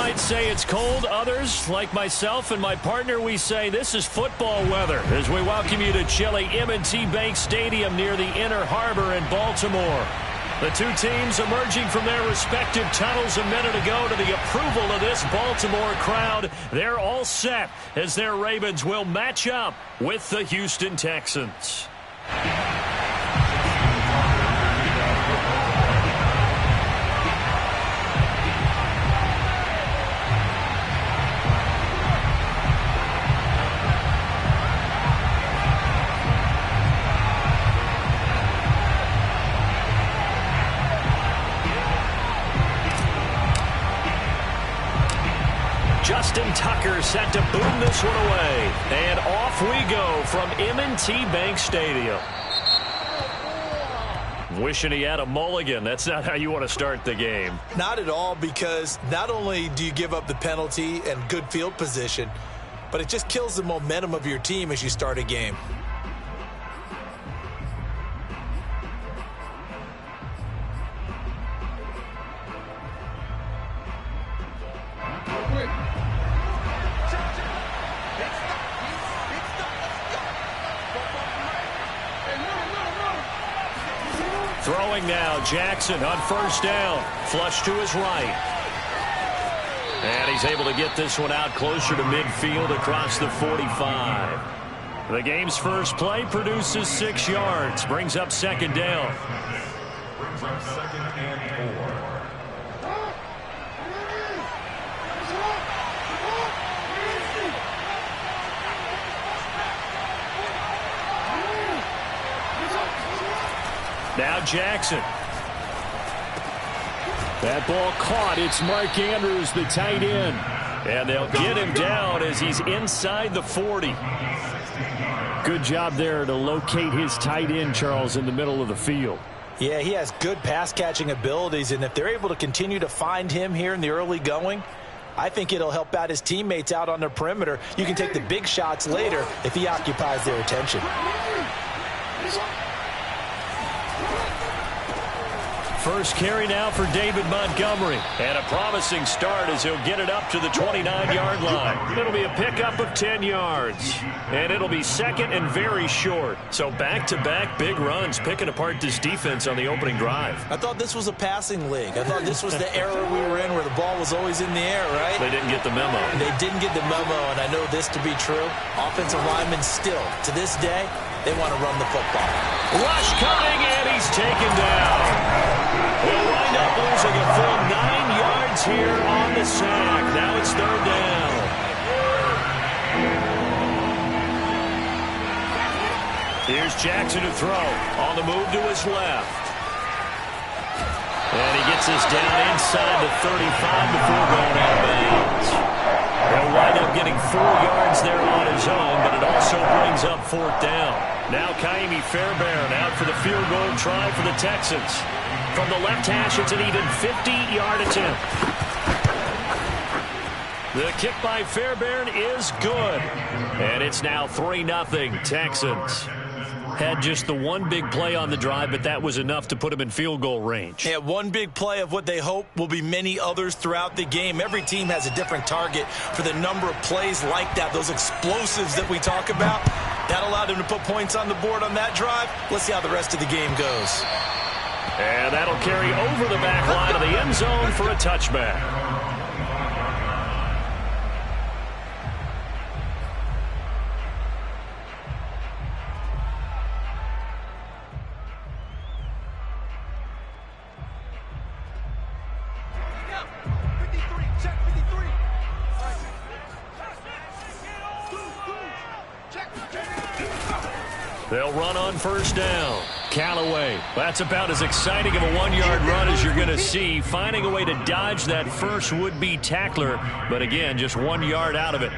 might say it's cold. Others, like myself and my partner, we say this is football weather as we welcome you to chilly M&T Bank Stadium near the Inner Harbor in Baltimore. The two teams emerging from their respective tunnels a minute ago to the approval of this Baltimore crowd. They're all set as their Ravens will match up with the Houston Texans. Justin Tucker set to boom this one away. And off we go from M&T Bank Stadium. Wishing he had a mulligan. That's not how you want to start the game. Not at all, because not only do you give up the penalty and good field position, but it just kills the momentum of your team as you start a game. Throwing now, Jackson on first down. Flush to his right. And he's able to get this one out closer to midfield across the 45. The game's first play produces 6 yards. Brings up second down. Brings up second and 4. Now Jackson. That ball caught. It's Mark Andrews, the tight end. And they'll get him down as he's inside the 40. Good job there to locate his tight end, Charles, in the middle of the field. Yeah, he has good pass-catching abilities, and if they're able to continue to find him here in the early going, I think it'll help out his teammates out on the perimeter. You can take the big shots later if he occupies their attention. First carry now for David Montgomery. And a promising start as he'll get it up to the 29-yard line. It'll be a pickup of 10 yards. And it'll be second and very short. So back-to-back big runs picking apart this defense on the opening drive. I thought this was a passing league. I thought this was the era we were in where the ball was always in the air, right? They didn't get the memo. They didn't get the memo, and I know this to be true. Offensive linemen still, to this day, they want to run the football. Rush coming, and he's taken down. We'll wind up losing a full 9 yards here on the sack. Now it's third down. Here's Jackson to throw. On the move to his left. And he gets this down inside the 35 before going out of bounds. He'll wind up getting 4 yards there on his own, but it also brings up fourth down. Now Kaimi Fairbairn out for the field goal try for the Texans. From the left hash, it's an even 50-yard attempt. The kick by Fairbairn is good. And it's now 3-0 Texans. Had just the one big play on the drive, but that was enough to put him in field goal range. Yeah, one big play of what they hope will be many others throughout the game. Every team has a different target for the number of plays like that, those explosives that we talk about. That allowed him to put points on the board on that drive. Let's see how the rest of the game goes. And that'll carry over the back line of the end zone for a touchback. They'll run on first down. Callaway, that's about as exciting of a 1-yard run as you're going to see. Finding a way to dodge that first would-be tackler, but again, just 1 yard out of it.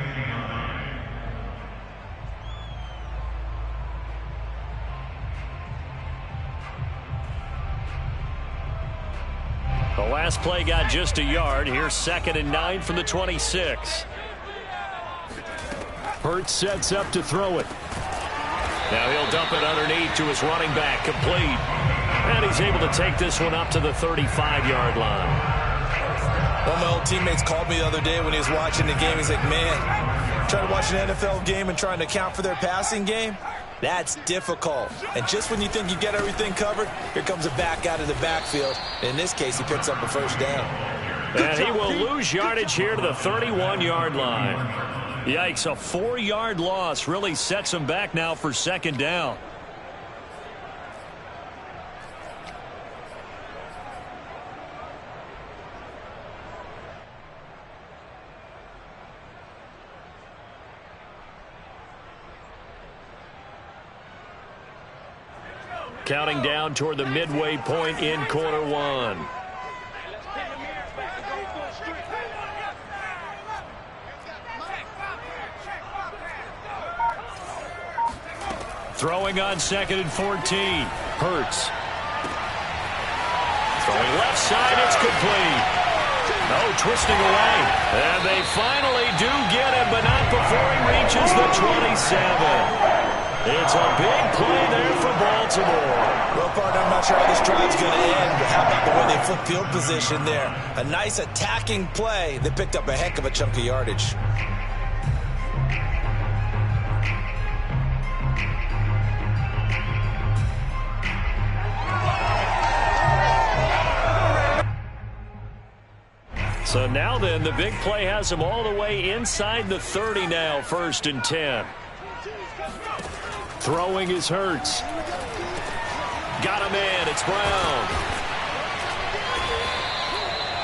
The last play got just a yard. Here's 2nd and 9 from the 26. Hurts sets up to throw it. Now he'll dump it underneath to his running back, complete. And he's able to take this one up to the 35-yard line. One of my old teammates called me the other day when he was watching the game. He's like, man, trying to watch an NFL game and trying to account for their passing game, that's difficult. And just when you think you get everything covered, here comes a back out of the backfield. In this case, he picks up a first down. And he will lose yardage here to the 31-yard line. Yikes, a 4-yard loss really sets him back now for second down. Counting down toward the midway point in quarter one. Throwing on 2nd and 14. Hurts. Throwing left side, it's complete. Oh, twisting away. And they finally do get him, but not before he reaches the 27. It's a big play there for Baltimore. Well, partner, I'm not sure how this drive's going to end, but how about the way they flip field position there? A nice attacking play that picked up a heck of a chunk of yardage. So now then, the big play has him all the way inside the 30 now, 1st and 10. Throwing is Hurts. Got a man. It's Brown.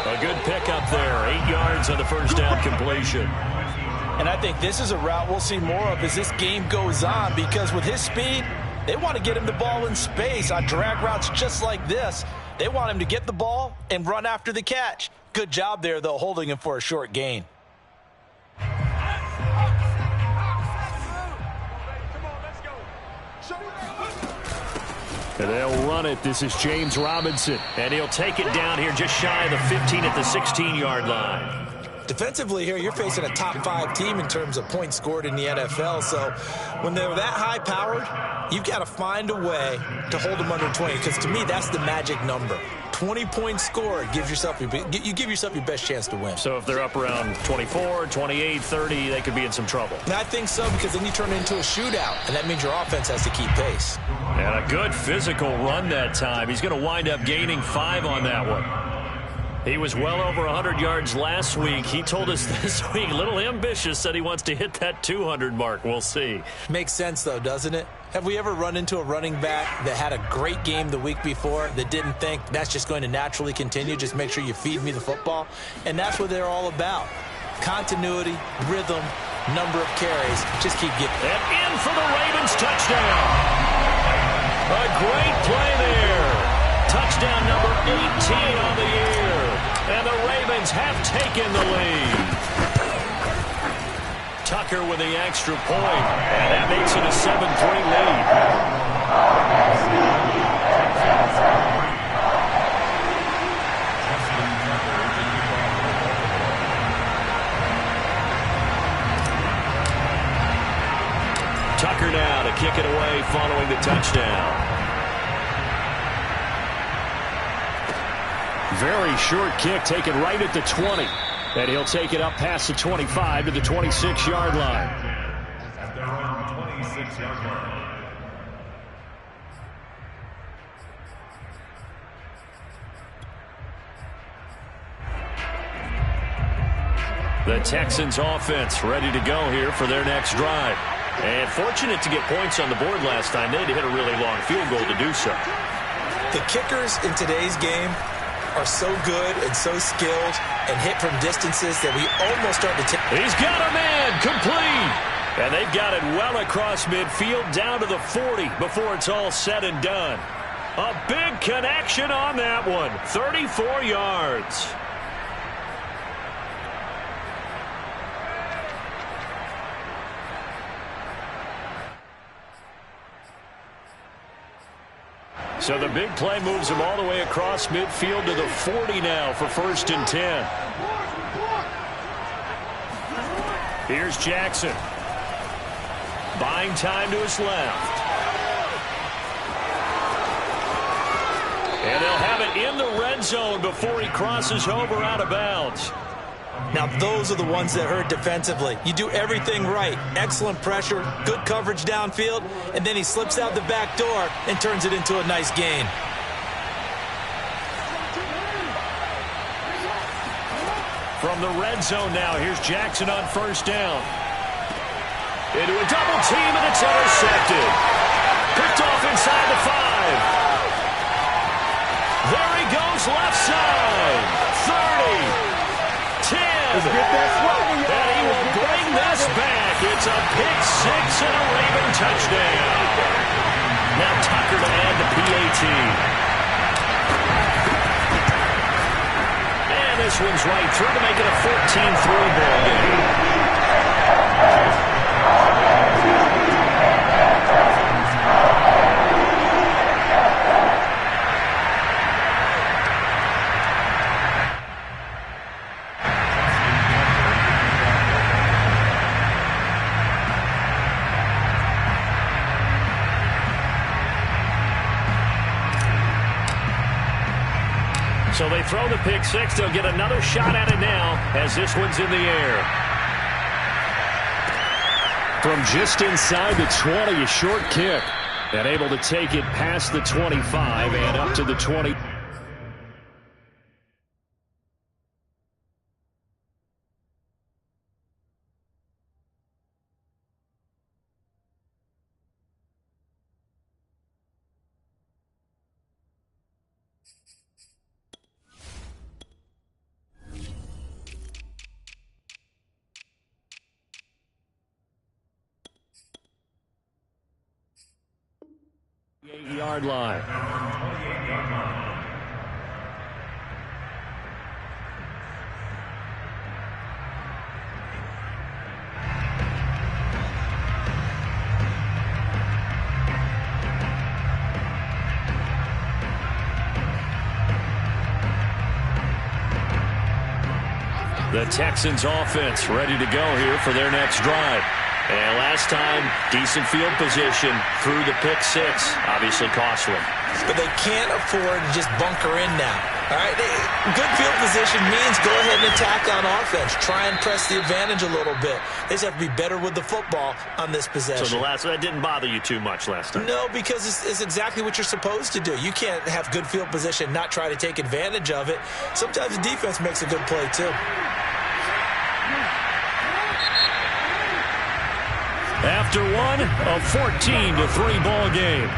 A good pickup there. 8 yards on the first down completion. And I think this is a route we'll see more of as this game goes on, because with his speed, they want to get him the ball in space on drag routes just like this. They want him to get the ball and run after the catch. Good job there, though, holding him for a short gain. And they'll run it. This is James Robinson. And he'll take it down here just shy of the 15 at the 16-yard line. Defensively here, you're facing a top-5 team in terms of points scored in the NFL. So when they're that high-powered, you've got to find a way to hold them under 20, because to me, that's the magic number. 20 points scored, you give yourself your best chance to win. So if they're up around 24, 28, 30, they could be in some trouble. And I think so, because then you turn it into a shootout, and that means your offense has to keep pace. And a good physical run that time. He's going to wind up gaining 5 on that one. He was well over 100 yards last week. He told us this week, a little ambitious, said he wants to hit that 200 mark. We'll see. Makes sense, though, doesn't it? Have we ever run into a running back that had a great game the week before that didn't think that's just going to naturally continue? Just make sure you feed me the football. And that's what they're all about. Continuity, rhythm, number of carries. Just keep getting it. And in for the Ravens touchdown. A great play there. Touchdown number 18 on the year. And the Ravens have taken the lead. Tucker with the extra point. And that makes it a 7-3 lead. Tucker now to kick it away following the touchdown. Very short kick taken right at the 20. And he'll take it up past the 25 to the 26-yard line. At their own 26-yard line. The Texans offense ready to go here for their next drive. And fortunate to get points on the board last time. They had to hit a really long field goal to do so. The kickers in today's game are so good and so skilled and hit from distances that we almost start to take. He's got a man, complete. And they've got it well across midfield down to the 40 before it's all said and done. A big connection on that one, 34 yards. So the big play moves him all the way across midfield to the 40 now for 1st and 10. Here's Jackson. Buying time to his left. And they'll have it in the red zone before he crosses over out of bounds. Now, those are the ones that hurt defensively. You do everything right. Excellent pressure, good coverage downfield, and then he slips out the back door and turns it into a nice gain. From the red zone now, here's Jackson on first down. Into a double team, and it's intercepted. Picked off inside the 5. There he goes, left side. 30. 10. And he will bring this back. It's a pick six and a Raven touchdown. Now Tucker to add the PAT. And this one's right through to make it a 14-3 ball game. So they throw the pick six. They'll get another shot at it now as this one's in the air. From just inside the 20, a short kick. And able to take it past the 25 and up to the 20. Yard line. The Texans offense ready to go here for their next drive. And last time, decent field position through the pick six. Obviously costly. But they can't afford to just bunker in now. All right, good field position means go ahead and attack on offense. Try and press the advantage a little bit. They just have to be better with the football on this possession. So that didn't bother you too much last time? No, because it's exactly what you're supposed to do. You can't have good field position, not try to take advantage of it. Sometimes the defense makes a good play too. After one, a 14-3 ball game.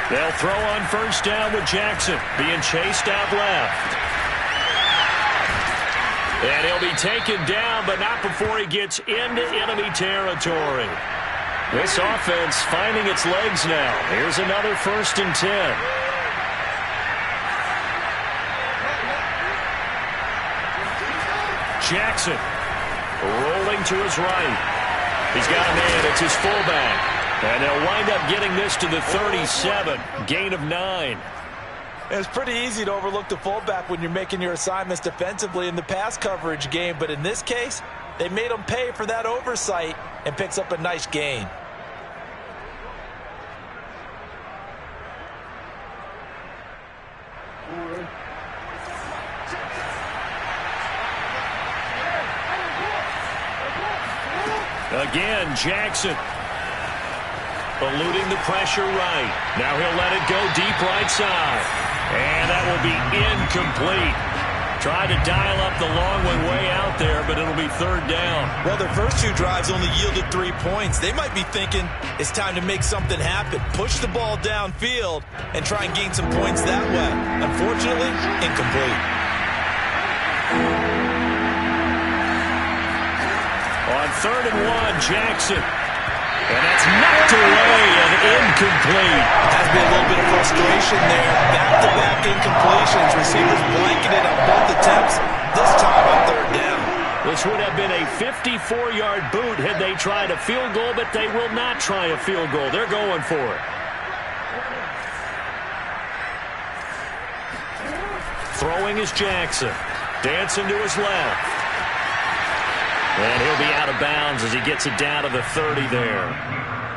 They'll throw on first down with Jackson being chased out left. And he'll be taken down, but not before he gets into enemy territory. This offense finding its legs now. Here's another 1st and 10. Jackson rolling to his right. He's got a man. It's his fullback. And they'll wind up getting this to the 37. Gain of 9. It's pretty easy to overlook the fullback when you're making your assignments defensively in the pass coverage game. But in this case, they made him pay for that oversight and picks up a nice gain. Again, Jackson eluding the pressure right. Now he'll let it go deep right side. And that will be incomplete. Tried to dial up the long one way out there, but it'll be 3rd down. Well, their first 2 drives only yielded 3 points. They might be thinking it's time to make something happen. Push the ball downfield and try and gain some points that way. Unfortunately, incomplete. On 3rd and 1, Jackson. And that's knocked away and incomplete. Has been a little bit of frustration there. Back-to-back incompletions. Receivers blanketed on both attempts. This time on 3rd down. This would have been a 54-yard boot had they tried a field goal, but they will not try a field goal. They're going for it. Throwing is Jackson. Dancing to his left. And he'll be out of bounds as he gets it down to the 30 there.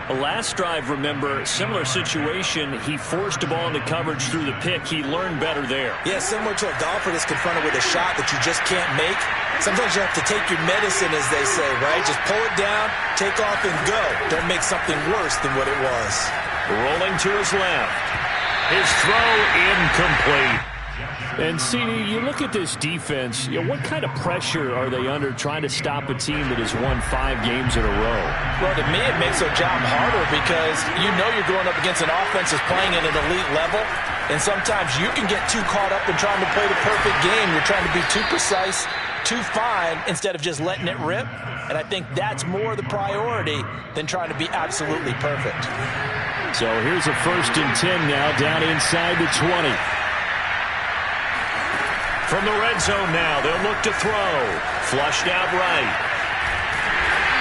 The last drive, remember, similar situation. He forced the ball into coverage through the pick. He learned better there. Yeah, similar to a golfer that's confronted with a shot that you just can't make. Sometimes you have to take your medicine, as they say, right? Just pull it down, take off, and go. Don't make something worse than what it was. Rolling to his left. His throw incomplete. And, CD, you look at this defense, what kind of pressure are they under trying to stop a team that has won 5 games in a row? Well, to me, it makes their job harder because you know you're going up against an offense that's playing at an elite level, and sometimes you can get too caught up in trying to play the perfect game. You're trying to be too precise, too fine, instead of just letting it rip, and I think that's more the priority than trying to be absolutely perfect. So here's a 1st and 10 now, down inside the 20. From the red zone now, they'll look to throw. Flushed out right.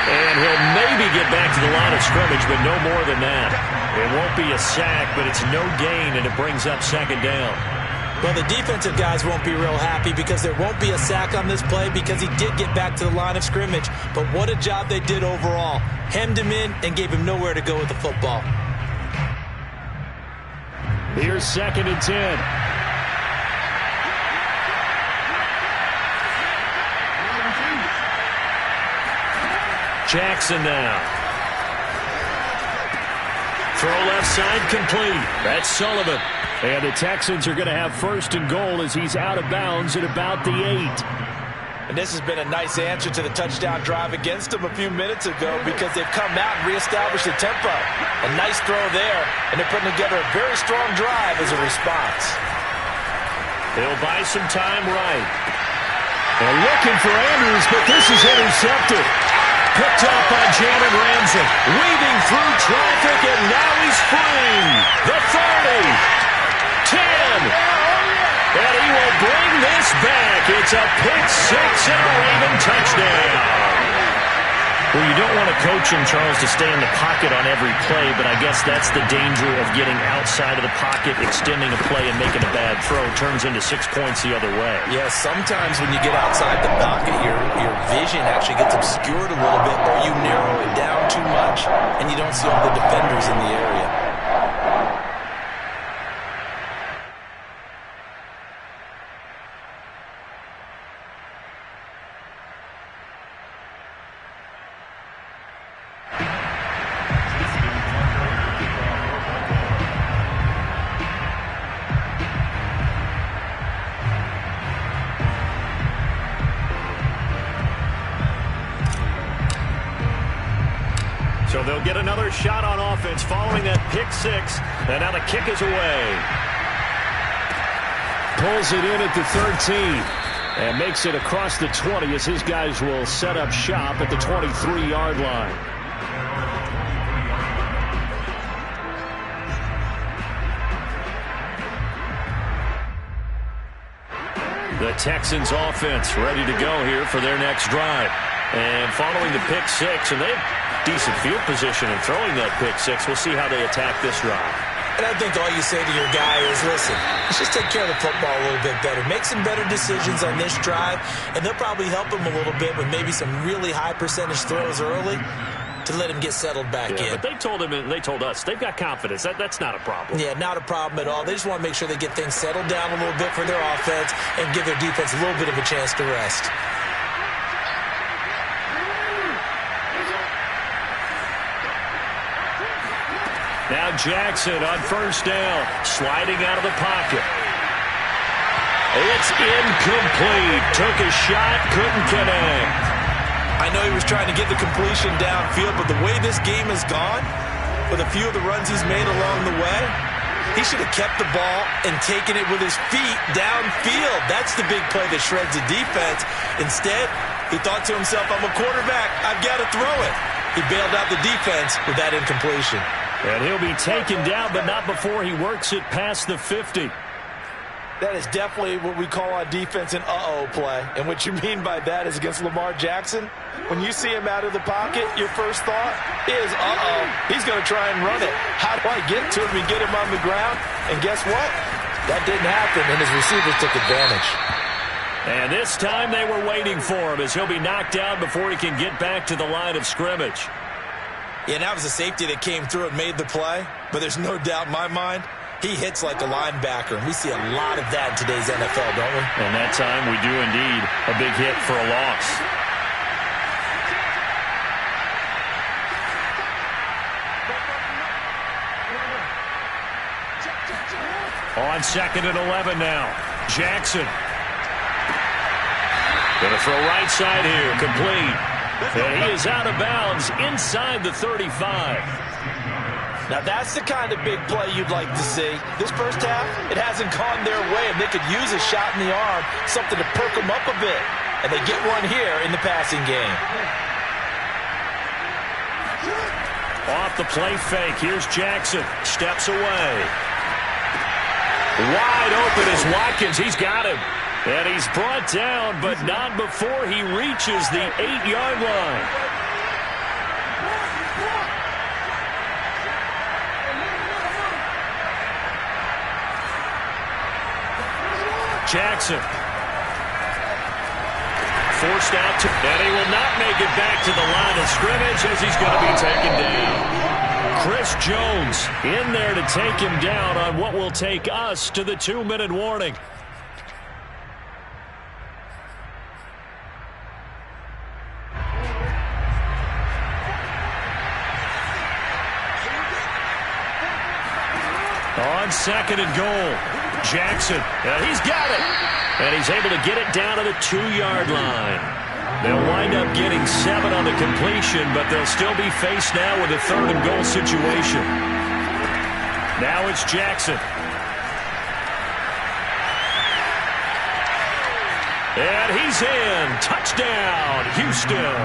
And he'll maybe get back to the line of scrimmage, but no more than that. It won't be a sack, but it's no gain, and it brings up 2nd down. Well, the defensive guys won't be real happy because there won't be a sack on this play because he did get back to the line of scrimmage. But what a job they did overall. Hemmed him in and gave him nowhere to go with the football. Here's 2nd and 10. Jackson now. Throw left side complete. That's Sullivan. And the Texans are going to have 1st and goal as he's out of bounds at about the 8. And this has been a nice answer to the touchdown drive against them a few minutes ago because they've come out and reestablished the tempo. A nice throw there, and they're putting together a very strong drive as a response. They'll buy some time right. They're looking for Andrews, but this is intercepted. Picked up by Jalen Ramsey. Weaving through traffic, and now he's free. The 30. 10. And he will bring this back. It's a pick-6 and a Raven touchdown. Well, you don't want to coach him, Charles, to stay in the pocket on every play, but I guess that's the danger of getting outside of the pocket, extending a play, and making a bad throw. Turns into 6 points the other way. Yeah, sometimes when you get outside the pocket, your vision actually gets obscured a little bit, or you narrow it down too much, and you don't see all the defenders in the area. So they'll get another shot on offense following that pick-6, and now the kick is away. Pulls it in at the 13 and makes it across the 20 as his guys will set up shop at the 23-yard line. The Texans offense ready to go here for their next drive. And following the pick-6, and they have decent field position in throwing that pick-6. We'll see how they attack this drive. And I think all you say to your guy is, listen, let's just take care of the football a little bit better. Make some better decisions on this drive, and they'll probably help him a little bit with maybe some really high percentage throws early to let him get settled back in. But they told him and they told us they've got confidence. That's not a problem. Yeah, not a problem at all. They just want to make sure they get things settled down a little bit for their offense and give their defense a little bit of a chance to rest. Now Jackson on 1st down, sliding out of the pocket. It's incomplete. Took a shot, couldn't connect. I know he was trying to get the completion downfield, but the way this game has gone, with a few of the runs he's made along the way, he should have kept the ball and taken it with his feet downfield. That's the big play that shreds the defense. Instead, he thought to himself, I'm a quarterback, I've got to throw it. He bailed out the defense with that incompletion. And he'll be taken down, but not before he works it past the 50. That is definitely what we call on defense an uh-oh play. And what you mean by that is against Lamar Jackson, when you see him out of the pocket, your first thought is, uh-oh, he's going to try and run it. How do I get to him and get him on the ground? And guess what? That didn't happen, and his receivers took advantage. And this time they were waiting for him as he'll be knocked down before he can get back to the line of scrimmage. Yeah, that was a safety that came through and made the play, but there's no doubt in my mind he hits like a linebacker, and we see a lot of that in today's NFL, don't we? And that time we do indeed a big hit for a loss. On 2nd and 11 now. Jackson. Going to throw right side here, complete. And he is out of bounds inside the 35. Now that's the kind of big play you'd like to see. This first half, it hasn't gone their way, and they could use a shot in the arm, something to perk them up a bit. And they get one here in the passing game. Off the play fake, here's Jackson. Steps away. Wide open is Watkins. He's got him. And he's brought down, but not before he reaches the 8-yard line. Jackson. Forced out to, and he will not make it back to the line of scrimmage as he's going to be taken down. Chris Jones in there to take him down on what will take us to the 2-minute warning. On 2nd and goal. Jackson, he's got it. And he's able to get it down to the 2-yard line. They'll wind up getting 7 on the completion, but they'll still be faced now with a 3rd and goal situation. Now it's Jackson. And he's in. Touchdown, Houston.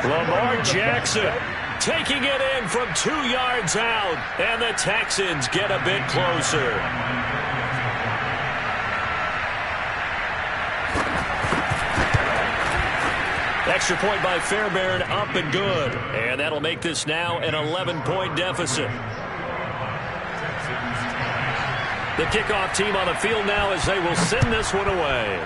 Lamar Jackson taking it in from 2 yards out, and the Texans get a bit closer. Extra point by Fairbairn, up and good. And that'll make this now an 11-point deficit. The kickoff team on the field now as they will send this one away.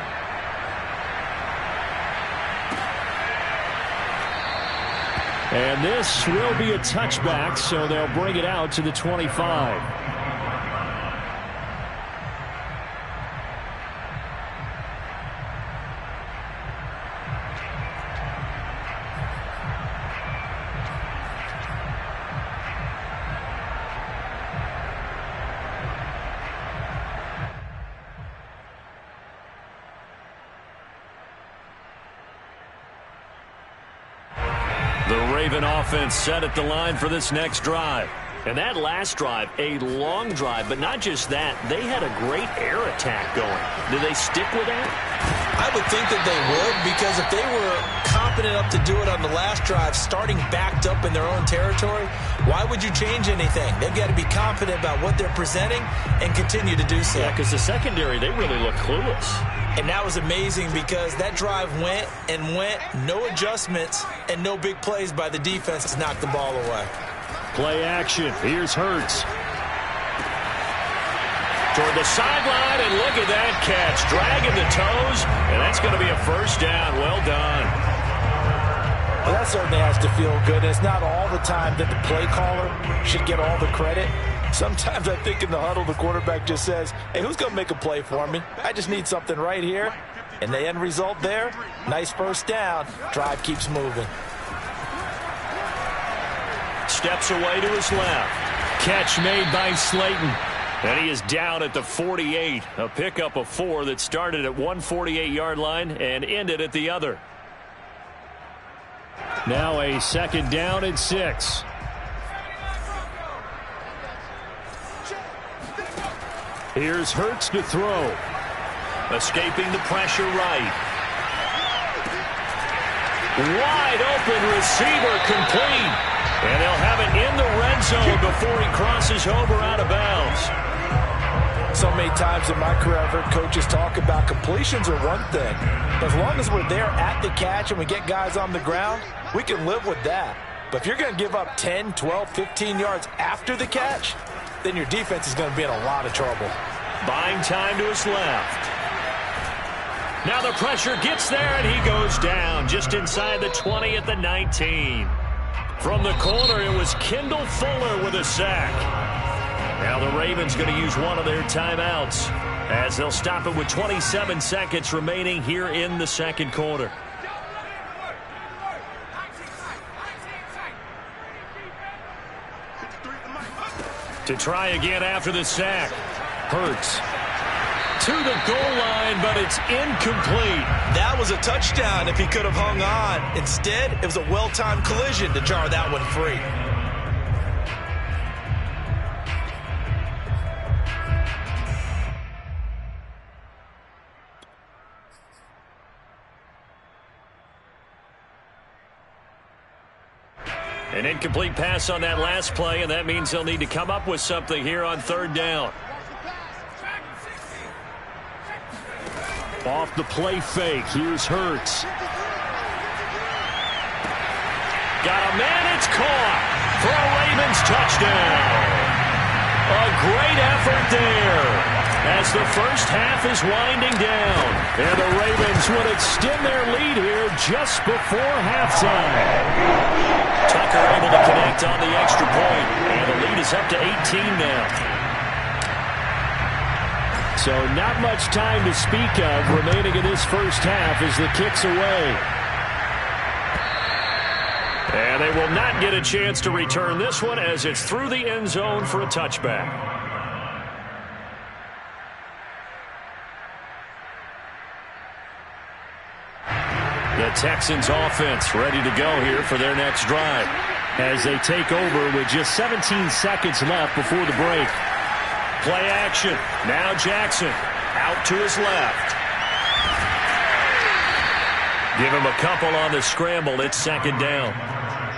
And this will be a touchback, so they'll bring it out to the 25. Offense set at the line for this next drive. And that last drive, a long drive, but not just that. They had a great air attack going. Do they stick with that? I would think that they would, because if they were confident enough to do it on the last drive, starting backed up in their own territory, why would you change anything? They've got to be confident about what they're presenting and continue to do so. Yeah, because the secondary, they really look clueless. And that was amazing because that drive went and went, no adjustments, and no big plays by the defense to knock the ball away. Play action. Here's Hurts. Toward the sideline, and look at that catch. Dragging the toes, and that's going to be a first down. Well done. Well, that certainly has to feel good. It's not all the time that the play caller should get all the credit. Sometimes I think in the huddle, the quarterback just says, hey, who's going to make a play for me? I just need something right here. And the end result there, nice first down. Drive keeps moving. Steps away to his left. Catch made by Slayton. And he is down at the 48. A pickup of 4 that started at one 48-yard line and ended at the other. Now a 2nd down and 6. Here's Hurts to throw. Escaping the pressure right. Wide open receiver complete. And they'll have it in the red zone before he crosses over out of bounds. So many times in my career, I've heard coaches talk about completions are one thing. But as long as we're there at the catch and we get guys on the ground, we can live with that. But if you're going to give up 10, 12, 15 yards after the catch, then your defense is going to be in a lot of trouble. Buying time to his left. Now the pressure gets there, and he goes down just inside the 20 at the 19. From the corner, it was Kendall Fuller with a sack. Now the Ravens going to use one of their timeouts as they'll stop it with 27 seconds remaining here in the second quarter. To try again after the sack. Hurts to the goal line, but it's incomplete. That was a touchdown if he could have hung on. Instead, it was a well-timed collision to jar that one free. An incomplete pass on that last play, and that means they'll need to come up with something here on third down. Off the play fake, here's Hurts. Got a man, it's caught for a Ravens touchdown. A great effort there as the first half is winding down. And the Ravens would extend their lead here just before halftime. Tucker able to connect on the extra point, and the lead is up to 18 now. So not much time to speak of remaining in this first half as the kick's away. And they will not get a chance to return this one as it's through the end zone for a touchback. The Texans offense ready to go here for their next drive as they take over with just 17 seconds left before the break. Play action. Now Jackson out to his left. Give him a couple on the scramble. It's second down.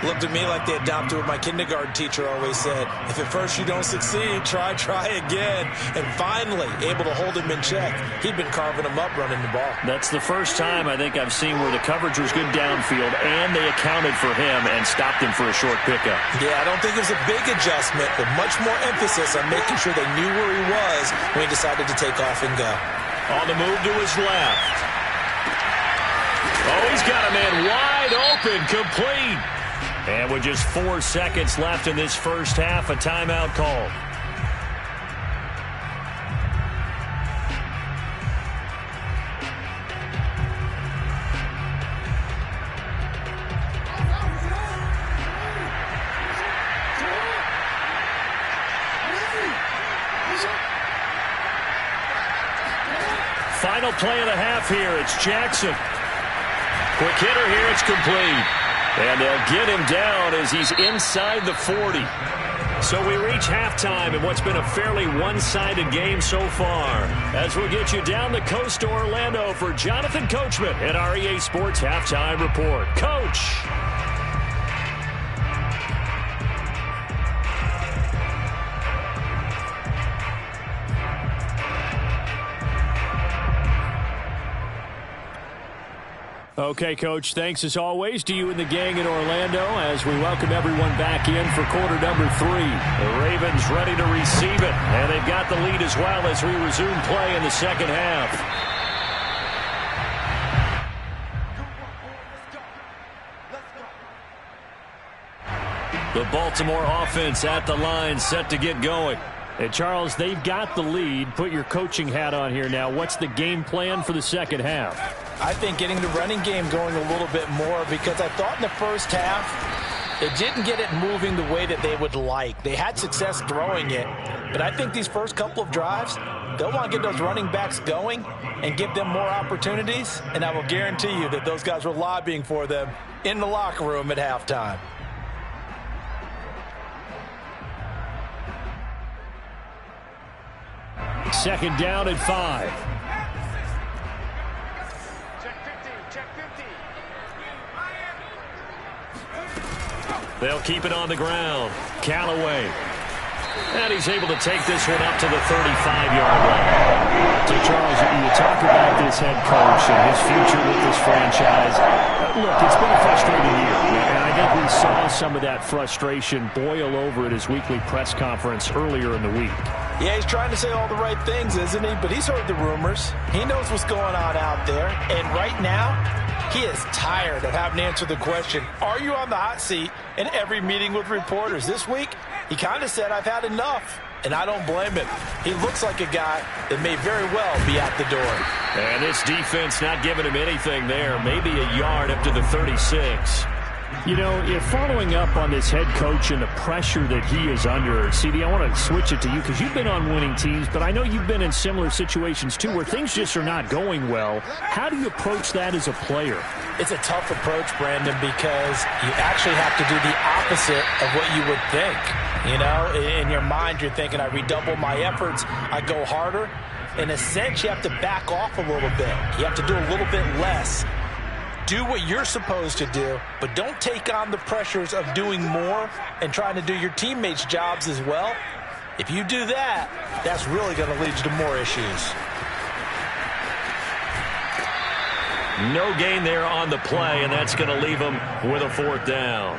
Looked at me like they adopted what my kindergarten teacher always said. If at first you don't succeed, try again. And finally, able to hold him in check. He'd been carving him up running the ball. That's the first time I think I've seen where the coverage was good downfield and they accounted for him and stopped him for a short pickup. Yeah, I don't think it was a big adjustment, but much more emphasis on making sure they knew where he was when he decided to take off and go. On the move to his left. Oh, he's got a man wide open, complete. And with just 4 seconds left in this first half, a timeout call. Final play of the half here. It's Jackson. Quick hitter here. It's complete. And they'll get him down as he's inside the 40. So we reach halftime in what's been a fairly one-sided game so far. As we'll get you down the coast to Orlando for Jonathan Coachman at our EA Sports Halftime Report. Coach. Okay, Coach, thanks as always to you and the gang in Orlando as we welcome everyone back in for quarter number 3. The Ravens ready to receive it, and they've got the lead as well as we resume play in the second half. The Baltimore offense at the line set to get going. And Charles, they've got the lead. Put your coaching hat on here now. What's the game plan for the second half? I think getting the running game going a little bit more because I thought in the first half they didn't get it moving the way that they would like. They had success throwing it, but I think these first couple of drives, they'll want to get those running backs going and give them more opportunities, and I will guarantee you that those guys were lobbying for them in the locker room at halftime. Second down and 5. They'll keep it on the ground. Callaway And he's able to take this one up to the 35-yard line. So, Charles, you talk about this head coach and his future with this franchise. Look, it's been a frustrating year, and I think we saw some of that frustration boil over at his weekly press conference earlier in the week. Yeah, he's trying to say all the right things, isn't he? But he's heard the rumors. He knows what's going on out there. And right now, he is tired of having to answer the question, are you on the hot seat in every meeting with reporters? This week, he kind of said, I've had enough. And I don't blame him. He looks like a guy that may very well be out the door. And this defense not giving him anything there. Maybe a yard up to the 36. You know, if following up on this head coach and the pressure that he is under, CD, I want to switch it to you because you've been on winning teams, but I know you've been in similar situations too where things just are not going well. How do you approach that as a player? It's a tough approach, Brandon, because you actually have to do the opposite of what you would think. You know, in your mind, you're thinking, I redouble my efforts, I go harder. In a sense, you have to back off a little bit. You have to do a little bit less. Do what you're supposed to do, but don't take on the pressures of doing more and trying to do your teammates' jobs as well. If you do that, that's really going to lead you to more issues. No gain there on the play, and that's going to leave him with a 4th down.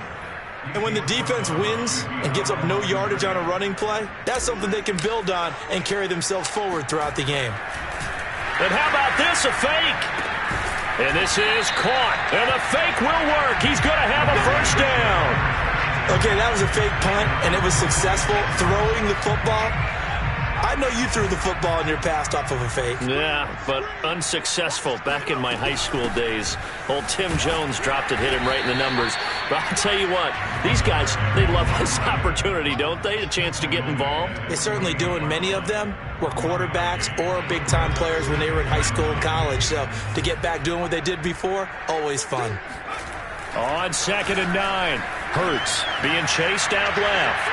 And when the defense wins and gives up no yardage on a running play, that's something they can build on and carry themselves forward throughout the game. And how about this, a fake? And this is caught, and the fake will work. He's going to have a 1st down. Okay, that was a fake punt, and it was successful. Throwing the football, I know you threw the football in your past off of a fake. Yeah, but unsuccessful back in my high school days. Old Tim Jones dropped it, hit him right in the numbers. But I'll tell you what, these guys, they love this opportunity, don't they? A chance to get involved. They certainly do, and many of them were quarterbacks or big-time players when they were in high school and college. So to get back doing what they did before, always fun. On 2nd and 9, Hurts being chased out left.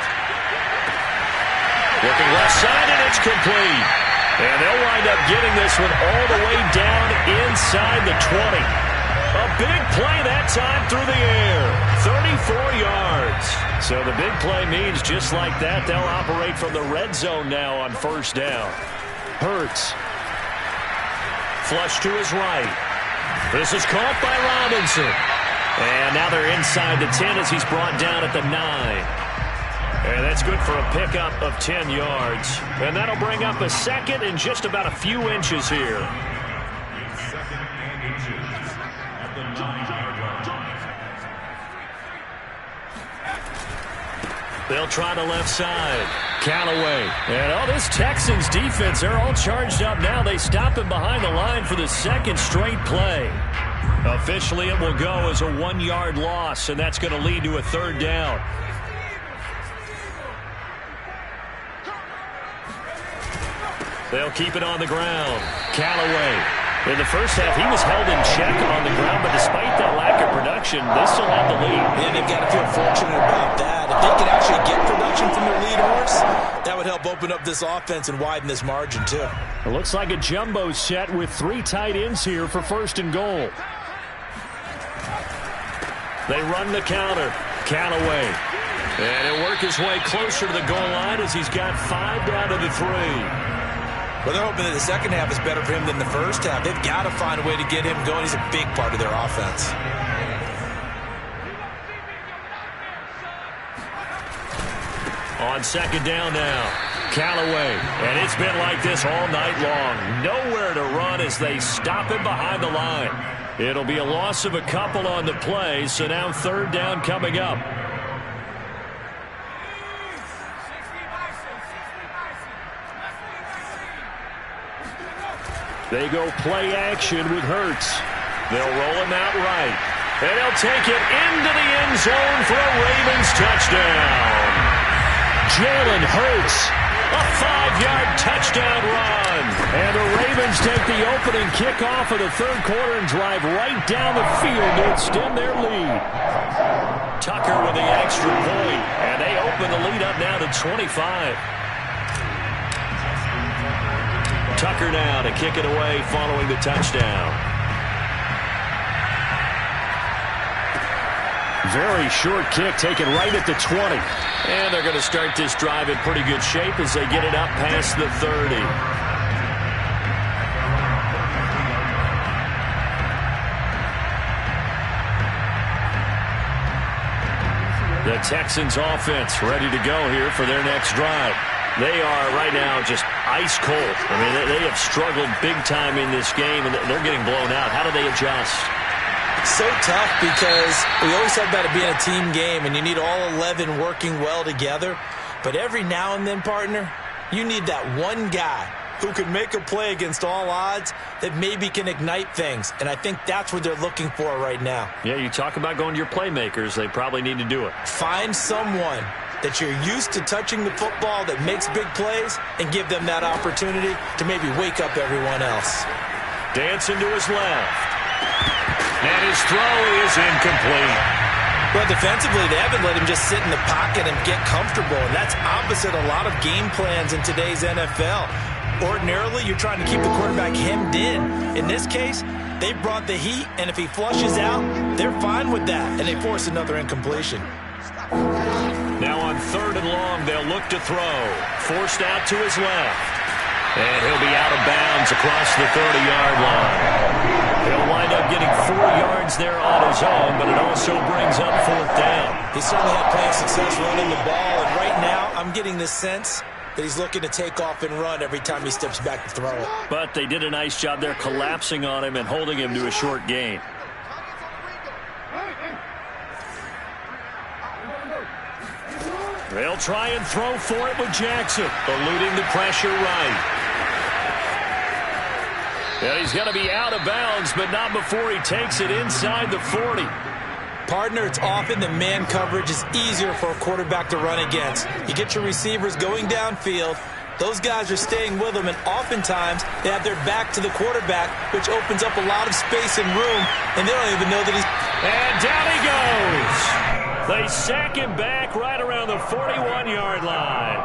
Looking left side, and it's complete. And they'll wind up getting this one all the way down inside the 20. A big play that time through the air. 34 yards. So the big play means just like that, they'll operate from the red zone now on 1st down. Hurts. Flush to his right. This is caught by Robinson. And now they're inside the 10 as he's brought down at the 9. And that's good for a pickup of 10 yards. And that'll bring up a 2nd and just about a few inches here. 2nd and inches at the 9-yard line. They'll try the left side. Callaway. And this Texans defense, they're all charged up now. They stop him behind the line for the 2nd straight play. Officially, it will go as a 1-yard loss, and that's going to lead to a 3rd down. They'll keep it on the ground. Callaway. In the first half, he was held in check on the ground, but despite that lack of production, they still have the lead. And they've got to feel fortunate about that. If they could actually get production from their lead horse, that would help open up this offense and widen this margin, too. It looks like a jumbo set with 3 tight ends here for 1st and goal. They run the counter. Callaway. And he'll work his way closer to the goal line as he's got 5 down to the 3. Well, they're hoping that the second half is better for him than the first half. They've got to find a way to get him going. He's a big part of their offense. On 2nd down now, Callaway. And it's been like this all night long. Nowhere to run as they stop him behind the line. It'll be a loss of a couple on the play, so now 3rd down coming up. They go play action with Hurts. They'll roll him out right. And they'll take it into the end zone for a Ravens touchdown. Jalen Hurts, a 5-yard touchdown run. And the Ravens take the opening kickoff of the 3rd quarter and drive right down the field to extend their lead. Tucker with the extra point, and they open the lead up now to 25. Tucker now to kick it away following the touchdown. Very short kick taken right at the 20. And they're going to start this drive in pretty good shape as they get it up past the 30. The Texans offense ready to go here for their next drive. They are right now just ice cold. I mean, they have struggled big time in this game, and they're getting blown out. How do they adjust? So tough because we always talk about it being a team game, and you need all 11 working well together. But every now and then, partner, you need that one guy who can make a play against all odds that maybe can ignite things. And I think that's what they're looking for right now. Yeah, you talk about going to your playmakers. They probably need to do it. Find someone that you're used to touching the football that makes big plays and give them that opportunity to maybe wake up everyone else. Dancing to his left. And his throw is incomplete. Well, defensively, they haven't let him just sit in the pocket and get comfortable. And that's opposite a lot of game plans in today's NFL. Ordinarily, you're trying to keep the quarterback hemmed in. In this case, they brought the heat, and if he flushes out, they're fine with that, and they force another incompletion. Now on 3rd and long, they'll look to throw. Forced out to his left. And he'll be out of bounds across the 30-yard line. He'll wind up getting 4 yards there on his own, but it also brings up 4th down. He certainly had plenty of success running the ball, and right now I'm getting the sense that he's looking to take off and run every time he steps back to throw it. But they did a nice job there collapsing on him and holding him to a short gain. They'll try and throw for it with Jackson, eluding the pressure right. And he's going to be out of bounds, but not before he takes it inside the 40. Partner, it's often that man coverage is easier for a quarterback to run against. You get your receivers going downfield. Those guys are staying with them, and oftentimes they have their back to the quarterback, which opens up a lot of space and room, and they don't even know that he's... And down he goes. They sack him back right around the 41-yard line.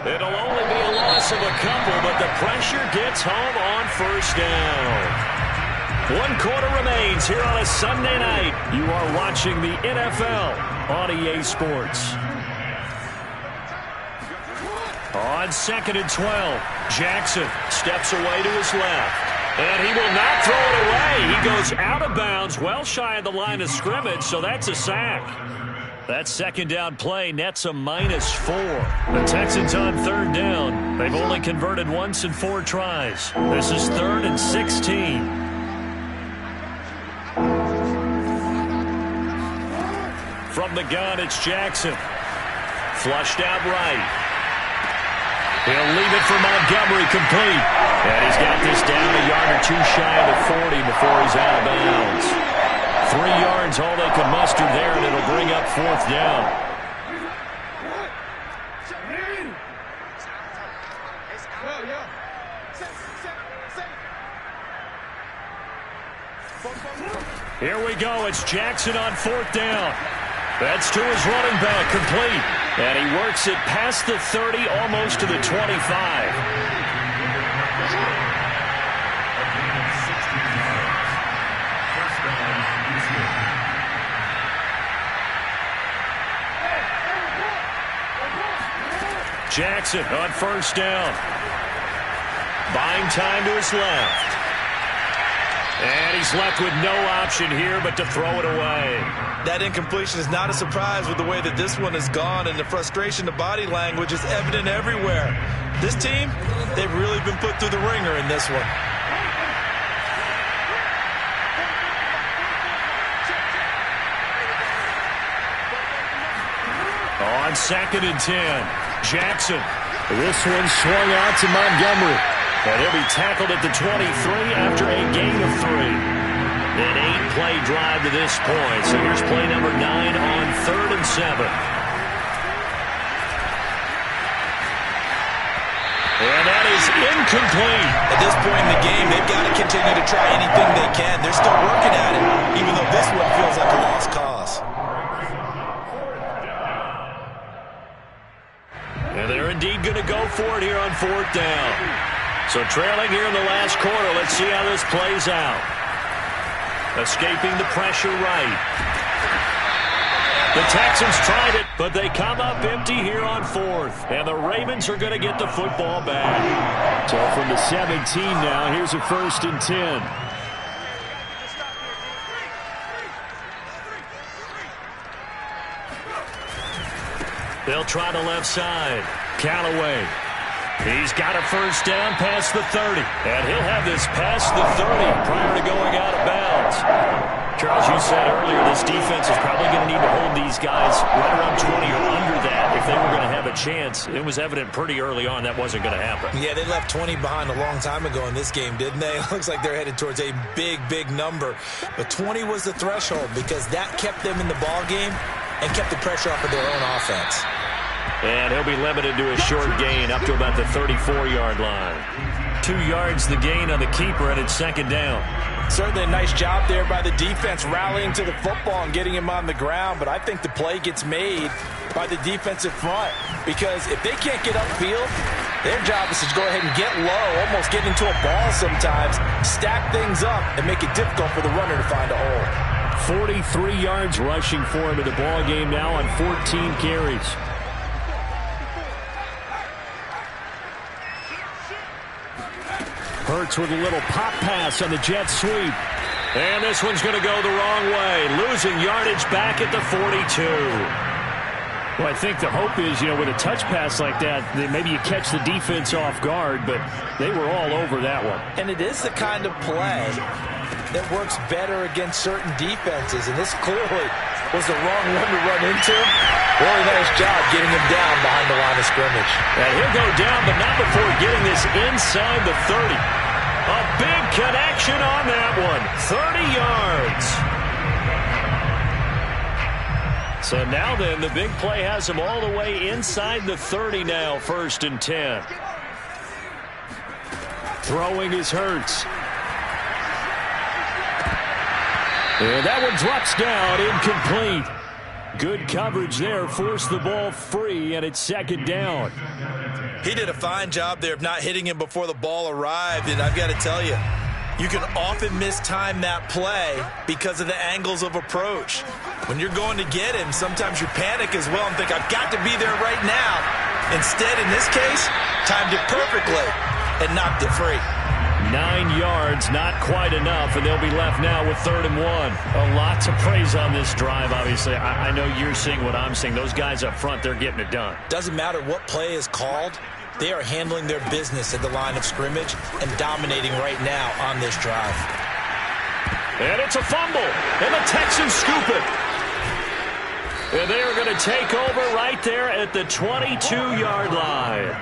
It'll only be a loss of a couple, but the pressure gets home on 1st down. 1 quarter remains here on a Sunday night. You are watching the NFL on EA Sports. On 2nd and 12, Jackson steps away to his left. And he will not throw it away. He goes out of bounds, well shy of the line of scrimmage, so that's a sack. That 2nd down play nets a -4. The Texans on 3rd down. They've only converted once in 4 tries. This is 3rd and 16. From the gun, it's Jackson. Flushed out right. He'll leave it for Montgomery complete. And he's got this down a yard or 2 shy of the 40 before he's out of bounds. 3 yards, all they can muster there, and it'll bring up 4th down. Here we go. It's Jackson on 4th down. That's to his running back, complete. And he works it past the 30, almost to the 25. Jackson on 1st down. Buying time to his left. And he's left with no option here but to throw it away. That incompletion is not a surprise with the way that this one has gone, and the frustration, the body language is evident everywhere. This team, they've really been put through the ringer in this one. On 2nd and 10, Jackson. This one swung out to Montgomery. And he'll be tackled at the 23 after a gain of 3. An 8-play drive to this point. So here's play number 9 on 3rd and 7. And that is incomplete. At this point in the game, they've got to continue to try anything they can. They're still working at it, even though this one feels like a lost cause. And they're indeed going to go for it here on 4th down. So trailing here in the last quarter, let's see how this plays out. Escaping the pressure right. The Texans tried it, but they come up empty here on fourth. And the Ravens are going to get the football back. So from the 17 now, here's a 1st and 10. They'll try the left side. Callaway. He's got a 1st down past the 30. And he'll have this past the 30 prior to going out of bounds. Charles, you said earlier this defense is probably going to need to hold these guys right around 20 or under that if they were going to have a chance. It was evident pretty early on that wasn't going to happen. Yeah, they left 20 behind a long time ago in this game, didn't they? It looks like they're headed towards a big, big number. But 20 was the threshold because that kept them in the ball game and kept the pressure off of their own offense. And he'll be limited to a short gain up to about the 34-yard line. 2 yards the gain on the keeper, and it's 2nd down. Certainly a nice job there by the defense rallying to the football and getting him on the ground. But I think the play gets made by the defensive front because if they can't get upfield, their job is to go ahead and get low, almost get into a ball sometimes, stack things up, and make it difficult for the runner to find a hole. 43 yards rushing for him in the ball game now on 14 carries. Hurts with a little pop pass on the jet sweep. And this one's going to go the wrong way. Losing yardage back at the 42. Well, I think the hope is, with a touch pass like that, maybe you catch the defense off guard, but they were all over that one. And it is the kind of play that works better against certain defenses, and this clearly was the wrong one to run into. Really nice job getting him down behind the line of scrimmage. And he'll go down, but not before getting this inside the 30. A big connection on that one. 30 yards. So now then, the big play has him all the way inside the 30 now, 1st and 10. Throwing is Hurts. And that one drops down, incomplete. Good coverage there, forced the ball free, and it's 2nd down. He did a fine job there of not hitting him before the ball arrived, and I've got to tell you, you can often mistime that play because of the angles of approach. When you're going to get him, sometimes you panic as well and think, I've got to be there right now. Instead, in this case, timed it perfectly and knocked it free. 9 yards, not quite enough, and they'll be left now with 3rd and 1. A lot to praise on this drive, obviously. I know you're seeing what I'm seeing. Those guys up front, they're getting it done. Doesn't matter what play is called. They are handling their business at the line of scrimmage and dominating right now on this drive. And it's a fumble, and the Texans scoop it. And they are going to take over right there at the 22-yard line.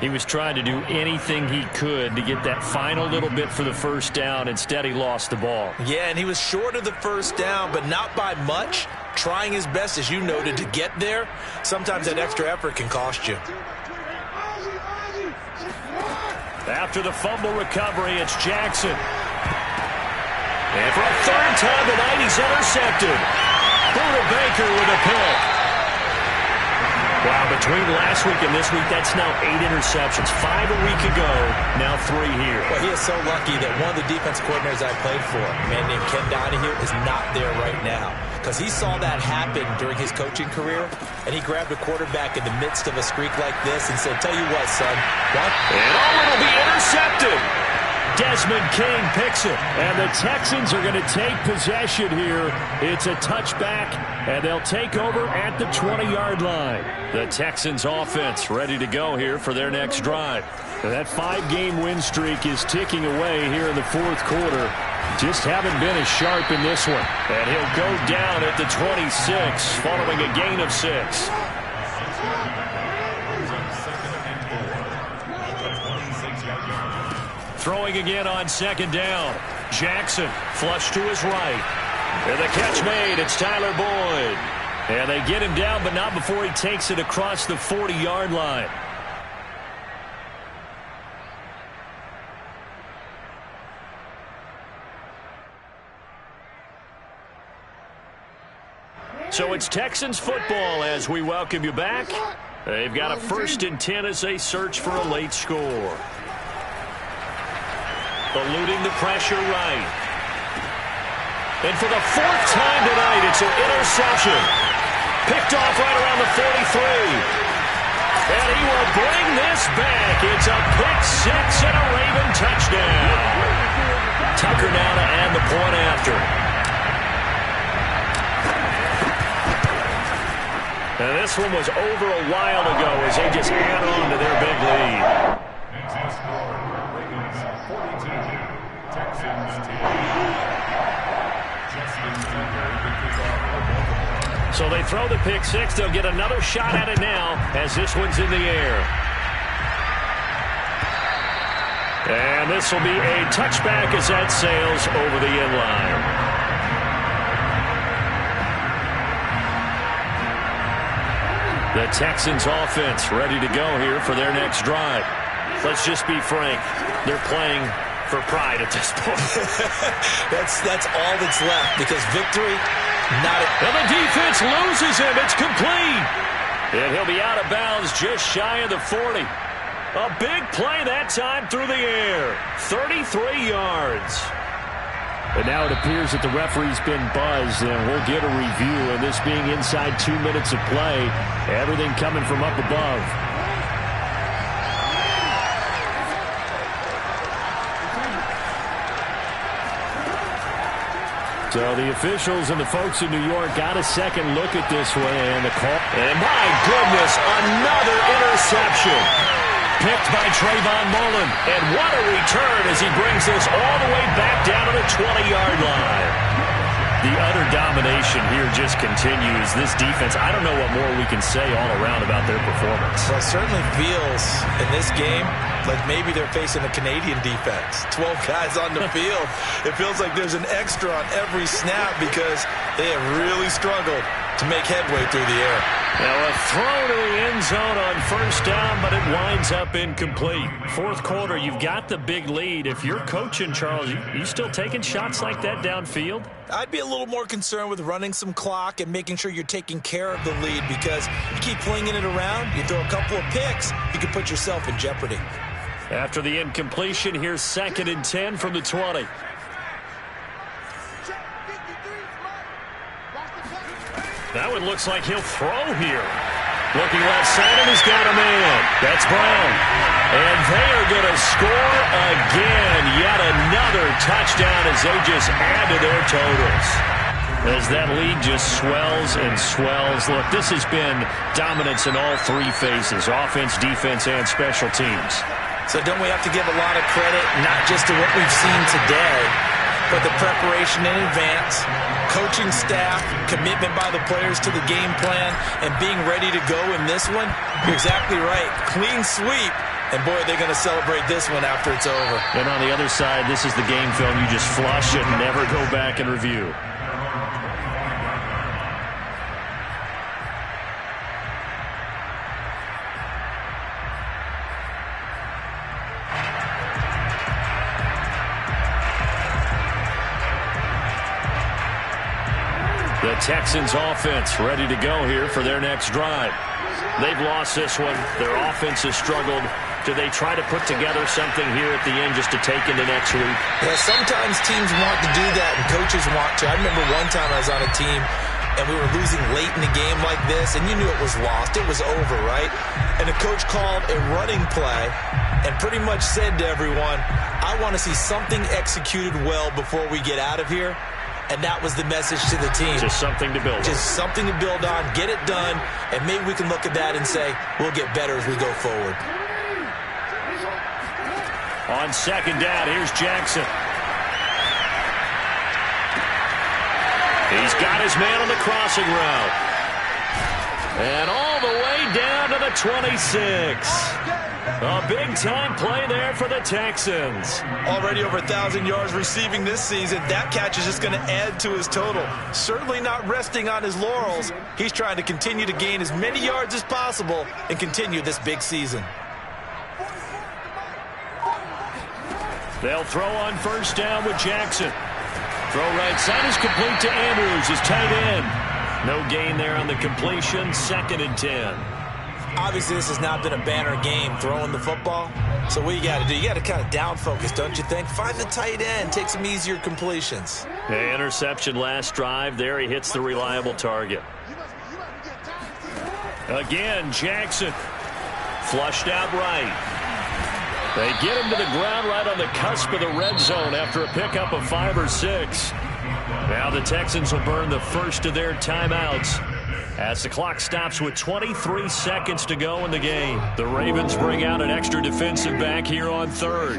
He was trying to do anything he could to get that final little bit for the 1st down. Instead, he lost the ball. Yeah, and he was short of the 1st down, but not by much. Trying his best, as you noted, to get there. Sometimes that extra effort can cost you. After the fumble recovery, it's Jackson. And for a 3rd time tonight, he's intercepted. Buda Baker with a pick. Wow, between last week and this week, that's now 8 interceptions. 5 a week ago, now 3 here. Well, he is so lucky that one of the defense coordinators I played for, a man named Ken Donahue, is not there right now. Because he saw that happen during his coaching career, and he grabbed a quarterback in the midst of a streak like this and said, tell you what, son. What? And it'll be intercepted. Desmond King picks it, and the Texans are going to take possession here. It's a touchback, and they'll take over at the 20-yard line. The Texans offense ready to go here for their next drive. That 5-game win streak is ticking away here in the 4th quarter. Just haven't been as sharp in this one. And he'll go down at the 26 following a gain of 6. Throwing again on 2nd down. Jackson flush to his right. And the catch made. It's Tyler Boyd. And they get him down, but not before he takes it across the 40-yard line. So it's Texans football as we welcome you back. They've got a 1st and 10 as they search for a late score. Eluding the pressure right. And for the 4th time tonight, it's an interception. Picked off right around the 43. And he will bring this back. It's a pick six and a Raven touchdown. Tucker now to add the point after. And this one was over a while ago as they just add on to their big lead. Ravens 42, Texans 10. So they throw the pick six. They'll get another shot at it now as this one's in the air. And this will be a touchback as that sails over the end line. The Texans offense ready to go here for their next drive. Let's just be frank. They're playing for pride at this point. That's all that's left because victory, not it. And the defense loses him. It's complete. And he'll be out of bounds just shy of the 40. A big play that time through the air. 33 yards. And now it appears that the referee's been buzzed, and we'll get a review. And this being inside 2 minutes of play, everything coming from up above. So the officials and the folks in New York got a second look at this one and the call. And my goodness, another interception. Picked by Trayvon Mullen. And what a return as he brings this all the way back down to the 20-yard line. The utter domination here just continues. This defense, I don't know what more we can say all around about their performance. Well, it certainly feels in this game like maybe they're facing a Canadian defense. 12 guys on the field. It feels like there's an extra on every snap because they have really struggled to make headway through the air. Now a throw to the end zone on first down, but it winds up incomplete. Fourth quarter, you've got the big lead. If you're coaching, Charles, you still taking shots like that downfield? I'd be a little more concerned with running some clock and making sure you're taking care of the lead because you keep flinging it around, you throw a couple of picks, you can put yourself in jeopardy. After the incompletion, here's 2nd and 10 from the 20. That one looks like he'll throw here. Looking left side, and he's got a man. That's Brown. And they are going to score again. Yet another touchdown as they just add to their totals. As that lead just swells and swells. Look, this has been dominance in all three phases. Offense, defense, and special teams. So don't we have to give a lot of credit, not just to what we've seen today, but the preparation in advance, coaching staff, commitment by the players to the game plan, and being ready to go in this one? You're exactly right. Clean sweep. And, boy, they're going to celebrate this one after it's over. And on the other side, this is the game film you just flush and never go back and review. The Texans offense ready to go here for their next drive. They've lost this one. Their offense has struggled. Do they try to put together something here at the end just to take into next week? Yeah, sometimes teams want to do that and coaches want to. I remember one time I was on a team and we were losing late in the game like this, and you knew it was lost. It was over, right? And the coach called a running play and pretty much said to everyone, I want to see something executed well before we get out of here. And that was the message to the team. Just something to build on. Just something to build on, get it done, and maybe we can look at that and say, we'll get better as we go forward. On 2nd down, here's Jackson. He's got his man on the crossing route. And all the way down to the 26. A big-time play there for the Texans. Already over 1,000 yards receiving this season. That catch is just going to add to his total. Certainly not resting on his laurels. He's trying to continue to gain as many yards as possible and continue this big season. They'll throw on 1st down with Jackson. Throw right side is complete to Andrews, his tight end. No gain there on the completion. 2nd and 10. Obviously, this has not been a banner game throwing the football. So what you got to do, you got to kind of down focus, don't you think? Find the tight end, take some easier completions. The interception last drive. There he hits the reliable target. Again, Jackson. Flushed out right. They get him to the ground right on the cusp of the red zone after a pickup of 5 or 6. Now the Texans will burn the first of their timeouts as the clock stops with 23 seconds to go in the game. The Ravens bring out an extra defensive back here on third.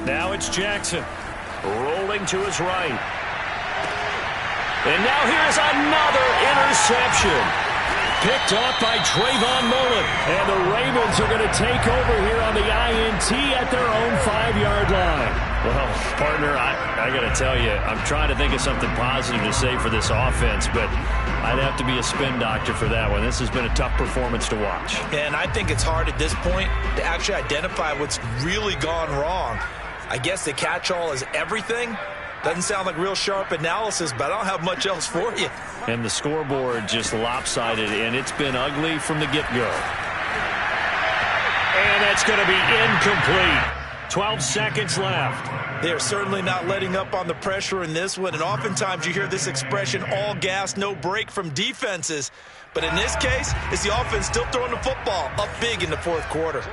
Now it's Jackson rolling to his right. And now here's another interception. Picked off by Trayvon Mullen. And the Ravens are going to take over here on the INT at their own 5-yard line. Well, partner, I got to tell you, I'm trying to think of something positive to say for this offense, but I'd have to be a spin doctor for that one. This has been a tough performance to watch. And I think it's hard at this point to actually identify what's really gone wrong. I guess the catch-all is everything. Doesn't sound like real sharp analysis, but I don't have much else for you. And the scoreboard just lopsided, and it's been ugly from the get-go. And that's going to be incomplete. 12 seconds left. They are certainly not letting up on the pressure in this one, and oftentimes you hear this expression, all gas, no break from defenses. But in this case, it's the offense still throwing the football up big in the fourth quarter.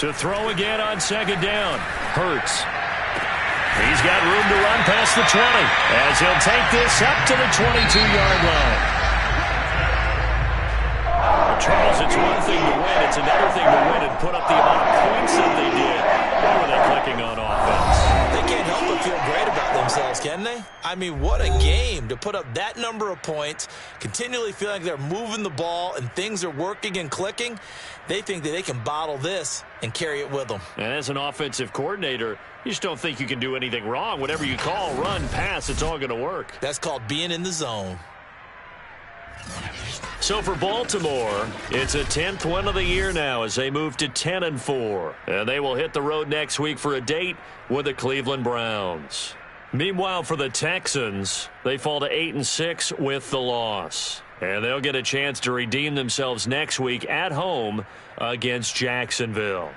To throw again on second down. Hurts. He's got room to run past the 20 as he'll take this up to the 22-yard line. Charles, it's one thing to win. It's another thing to win and put up the amount of points that they did. Why were they clicking on offense? They can't help but feel great about themselves, can they? I mean, what a game to put up that number of points, continually feel like they're moving the ball and things are working and clicking. They think that they can bottle this and carry it with them. And as an offensive coordinator, you just don't think you can do anything wrong. Whatever you call, run, pass, it's all going to work. That's called being in the zone. So for Baltimore, it's a 10th win of the year now as they move to 10-4. And they will hit the road next week for a date with the Cleveland Browns. Meanwhile, for the Texans, they fall to 8-6 with the loss. And they'll get a chance to redeem themselves next week at home against Jacksonville.